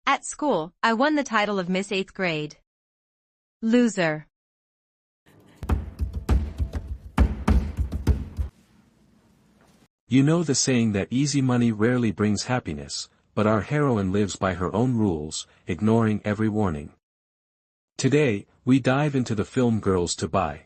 At school, I won the title of Miss 8th grade. Loser. You know the saying that easy money rarely brings happiness, but our heroine lives by her own rules, ignoring every warning. Today, we dive into the film Girls to Buy.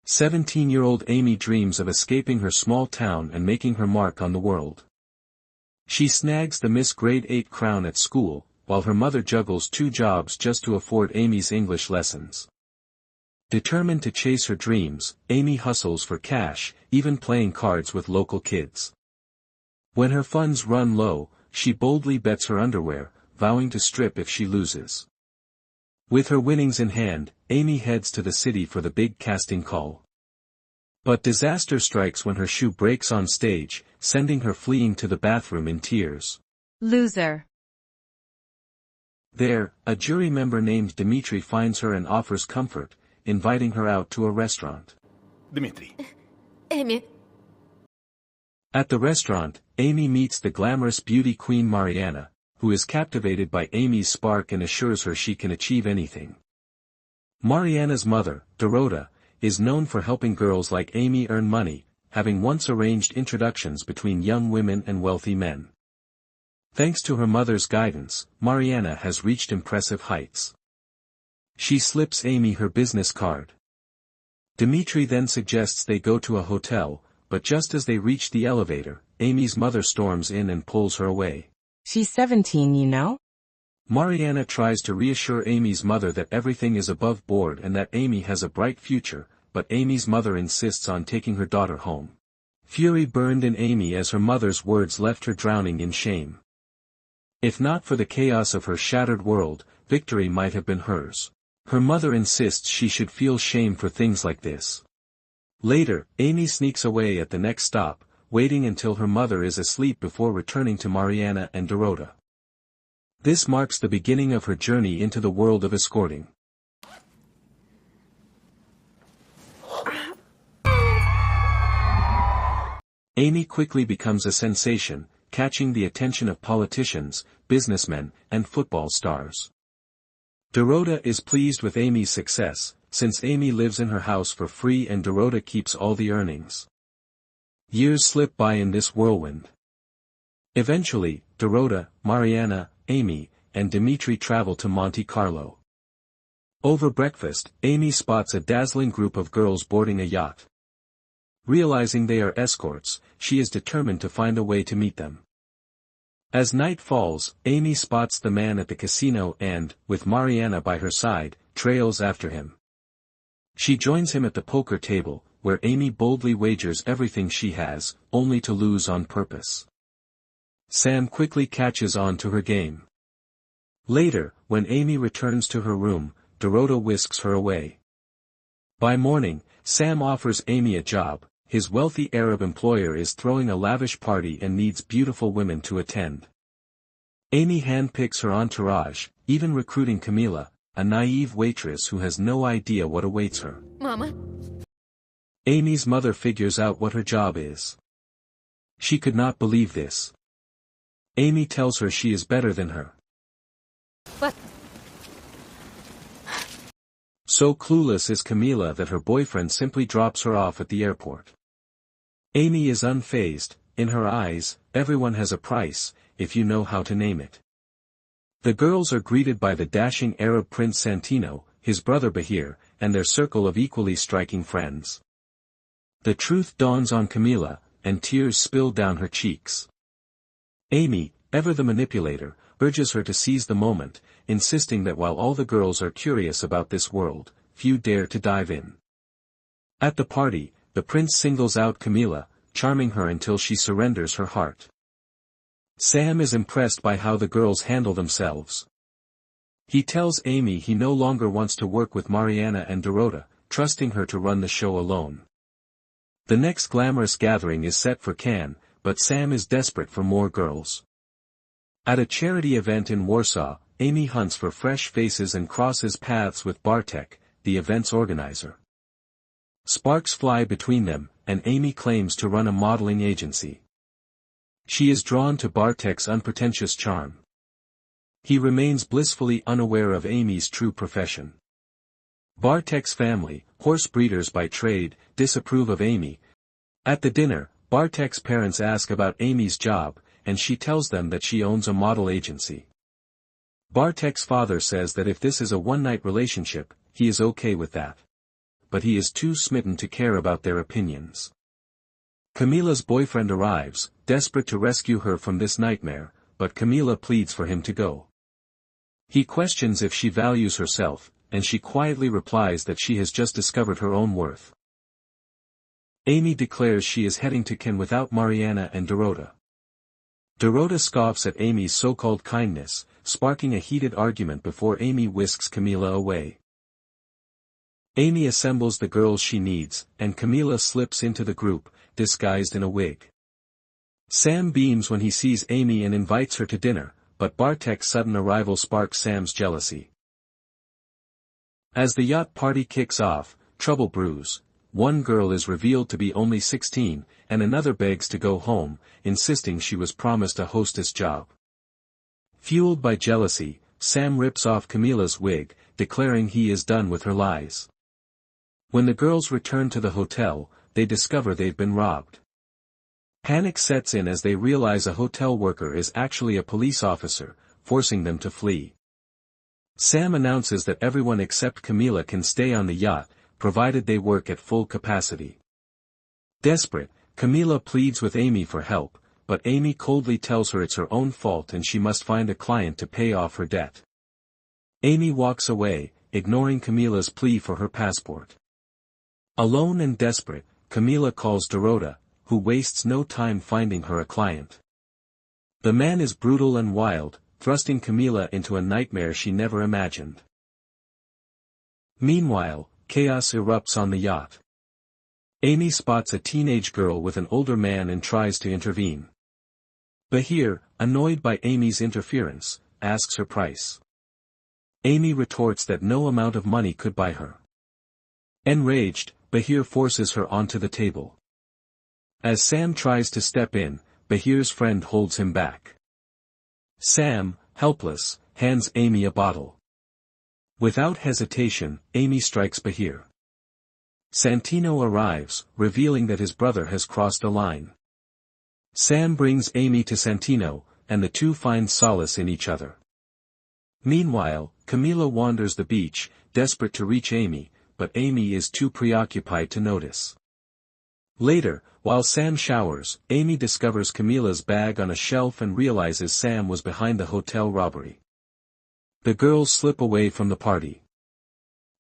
17-year-old Amy dreams of escaping her small town and making her mark on the world. She snags the Miss Grade 8 crown at school, while her mother juggles 2 jobs just to afford Amy's English lessons. Determined to chase her dreams, Amy hustles for cash, even playing cards with local kids. When her funds run low, she boldly bets her underwear, vowing to strip if she loses. With her winnings in hand, Amy heads to the city for the big casting call. But disaster strikes when her shoe breaks on stage, sending her fleeing to the bathroom in tears. Loser. There, a jury member named Dimitri finds her and offers comfort, inviting her out to a restaurant. Dimitri. Amy. At the restaurant, Amy meets the glamorous beauty queen Mariana, who is captivated by Amy's spark and assures her she can achieve anything. Mariana's mother, Dorota, is known for helping girls like Amy earn money, having once arranged introductions between young women and wealthy men. Thanks to her mother's guidance, Mariana has reached impressive heights. She slips Amy her business card. Dimitri then suggests they go to a hotel, but just as they reach the elevator, Amy's mother storms in and pulls her away. She's 17, you know? Mariana tries to reassure Amy's mother that everything is above board and that Amy has a bright future, but Amy's mother insists on taking her daughter home. Fury burned in Amy as her mother's words left her drowning in shame. If not for the chaos of her shattered world, victory might have been hers. Her mother insists she should feel shame for things like this. Later, Amy sneaks away at the next stop, waiting until her mother is asleep before returning to Mariana and Dorota. This marks the beginning of her journey into the world of escorting. Amy quickly becomes a sensation, catching the attention of politicians, businessmen, and football stars. Dorota is pleased with Amy's success, since Amy lives in her house for free and Dorota keeps all the earnings. Years slip by in this whirlwind. Eventually, Dorota, Mariana, Amy, and Dimitri travel to Monte Carlo. Over breakfast, Amy spots a dazzling group of girls boarding a yacht. Realizing they are escorts, she is determined to find a way to meet them. As night falls, Amy spots the man at the casino and, with Mariana by her side, trails after him. She joins him at the poker table, where Amy boldly wagers everything she has, only to lose on purpose. Sam quickly catches on to her game. Later, when Amy returns to her room, Dorota whisks her away. By morning, Sam offers Amy a job. His wealthy Arab employer is throwing a lavish party and needs beautiful women to attend. Amy handpicks her entourage, even recruiting Camila, a naive waitress who has no idea what awaits her. Mama. Amy's mother figures out what her job is. She could not believe this. Amy tells her she is better than her. But So clueless is Camila that her boyfriend simply drops her off at the airport. Amy is unfazed. In her eyes, everyone has a price, if you know how to name it. The girls are greeted by the dashing Arab Prince Santino, his brother Bahir, and their circle of equally striking friends. The truth dawns on Camila, and tears spill down her cheeks. Amy, ever the manipulator, urges her to seize the moment, insisting that while all the girls are curious about this world, few dare to dive in. At the party, the prince singles out Camila, charming her until she surrenders her heart. Sam is impressed by how the girls handle themselves. He tells Amy he no longer wants to work with Mariana and Dorota, trusting her to run the show alone. The next glamorous gathering is set for Cannes, but Sam is desperate for more girls. At a charity event in Warsaw, Amy hunts for fresh faces and crosses paths with Bartek, the event's organizer. Sparks fly between them, and Amy claims to run a modeling agency. She is drawn to Bartek's unpretentious charm. He remains blissfully unaware of Amy's true profession. Bartek's family, horse breeders by trade, disapprove of Amy. At the dinner, Bartek's parents ask about Amy's job, and she tells them that she owns a model agency. Bartek's father says that if this is a one-night relationship, he is okay with that. But he is too smitten to care about their opinions. Camila's boyfriend arrives, desperate to rescue her from this nightmare, but Camila pleads for him to go. He questions if she values herself, and she quietly replies that she has just discovered her own worth. Amy declares she is heading to Cannes without Mariana and Dorota. Dorota scoffs at Amy's so-called kindness, sparking a heated argument before Amy whisks Camila away. Amy assembles the girls she needs, and Camila slips into the group, disguised in a wig. Sam beams when he sees Amy and invites her to dinner, but Bartek's sudden arrival sparks Sam's jealousy. As the yacht party kicks off, trouble brews. One girl is revealed to be only 16, and another begs to go home, insisting she was promised a hostess job. Fueled by jealousy, Sam rips off Camila's wig, declaring he is done with her lies. When the girls return to the hotel, they discover they've been robbed. Panic sets in as they realize a hotel worker is actually a police officer, forcing them to flee. Sam announces that everyone except Camila can stay on the yacht, provided they work at full capacity. Desperate, Camila pleads with Amy for help, but Amy coldly tells her it's her own fault and she must find a client to pay off her debt. Amy walks away, ignoring Camila's plea for her passport. Alone and desperate, Camila calls Dorota, who wastes no time finding her a client. The man is brutal and wild, thrusting Camila into a nightmare she never imagined. Meanwhile, chaos erupts on the yacht. Amy spots a teenage girl with an older man and tries to intervene. Bahir, annoyed by Amy's interference, asks her price. Amy retorts that no amount of money could buy her. Enraged, Bahir forces her onto the table. As Sam tries to step in, Bahir's friend holds him back. Sam, helpless, hands Amy a bottle. Without hesitation, Amy strikes Bahir. Santino arrives, revealing that his brother has crossed a line. Sam brings Amy to Santino, and the two find solace in each other. Meanwhile, Camila wanders the beach, desperate to reach Amy, but Amy is too preoccupied to notice. Later, while Sam showers, Amy discovers Camila's bag on a shelf and realizes Sam was behind the hotel robbery. The girls slip away from the party.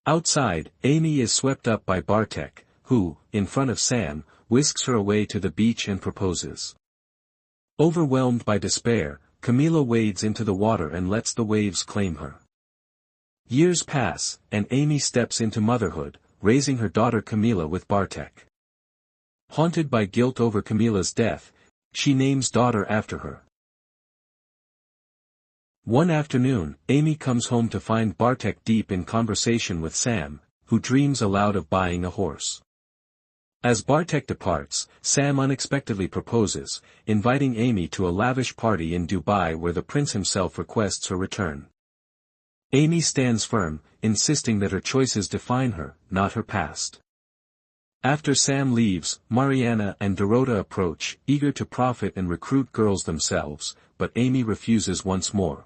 Outside, Amy is swept up by Bartek, who, in front of Sam, whisks her away to the beach and proposes. Overwhelmed by despair, Camila wades into the water and lets the waves claim her. Years pass, and Amy steps into motherhood, raising her daughter Camila with Bartek. Haunted by guilt over Camila's death, she names daughter after her. One afternoon, Amy comes home to find Bartek deep in conversation with Sam, who dreams aloud of buying a horse. As Bartek departs, Sam unexpectedly proposes, inviting Amy to a lavish party in Dubai where the prince himself requests her return. Amy stands firm, insisting that her choices define her, not her past. After Sam leaves, Mariana and Dorota approach, eager to profit and recruit girls themselves, but Amy refuses once more.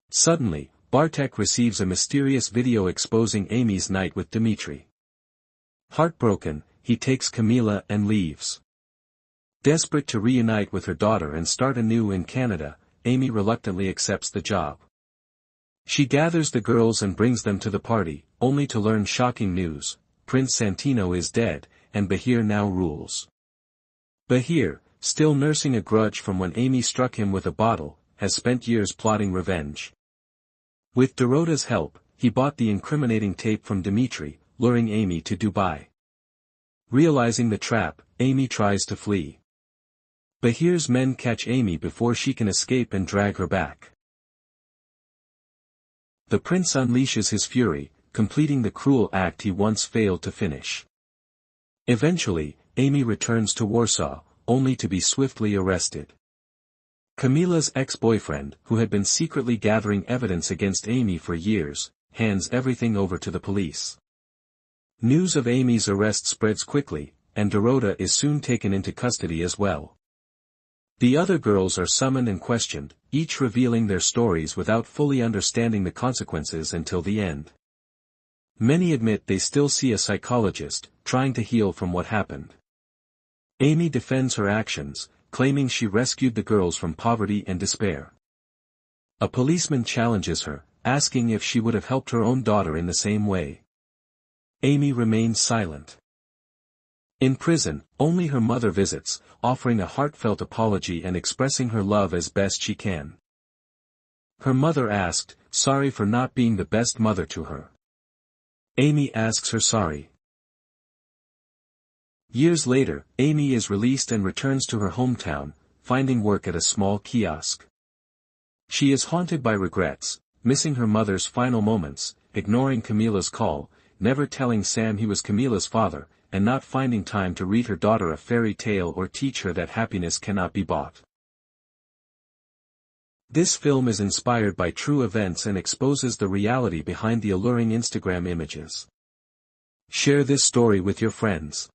Suddenly, Bartek receives a mysterious video exposing Amy's night with Dmitri. Heartbroken, he takes Camila and leaves. Desperate to reunite with her daughter and start anew in Canada, Amy reluctantly accepts the job. She gathers the girls and brings them to the party, only to learn shocking news: Prince Santino is dead, and Bahir now rules. Bahir, still nursing a grudge from when Amy struck him with a bottle, has spent years plotting revenge. With Dorota's help, he bought the incriminating tape from Dmitri, luring Amy to Dubai. Realizing the trap, Amy tries to flee. Bahir's men catch Amy before she can escape and drag her back. The prince unleashes his fury, completing the cruel act he once failed to finish. Eventually, Amy returns to Warsaw, only to be swiftly arrested. Camila's ex-boyfriend, who had been secretly gathering evidence against Amy for years, hands everything over to the police. News of Amy's arrest spreads quickly, and Dorota is soon taken into custody as well. The other girls are summoned and questioned, each revealing their stories without fully understanding the consequences until the end. Many admit they still see a psychologist, trying to heal from what happened. Amy defends her actions, claiming she rescued the girls from poverty and despair. A policeman challenges her, asking if she would have helped her own daughter in the same way. Amy remains silent. In prison, only her mother visits, offering a heartfelt apology and expressing her love as best she can. Her mother asked, sorry for not being the best mother to her. Amy asks her sorry. Years later, Amy is released and returns to her hometown, finding work at a small kiosk. She is haunted by regrets, missing her mother's final moments, ignoring Camila's call, never telling Sam he was Camila's father, and not finding time to read her daughter a fairy tale or teach her that happiness cannot be bought. This film is inspired by true events and exposes the reality behind the alluring Instagram images. Share this story with your friends.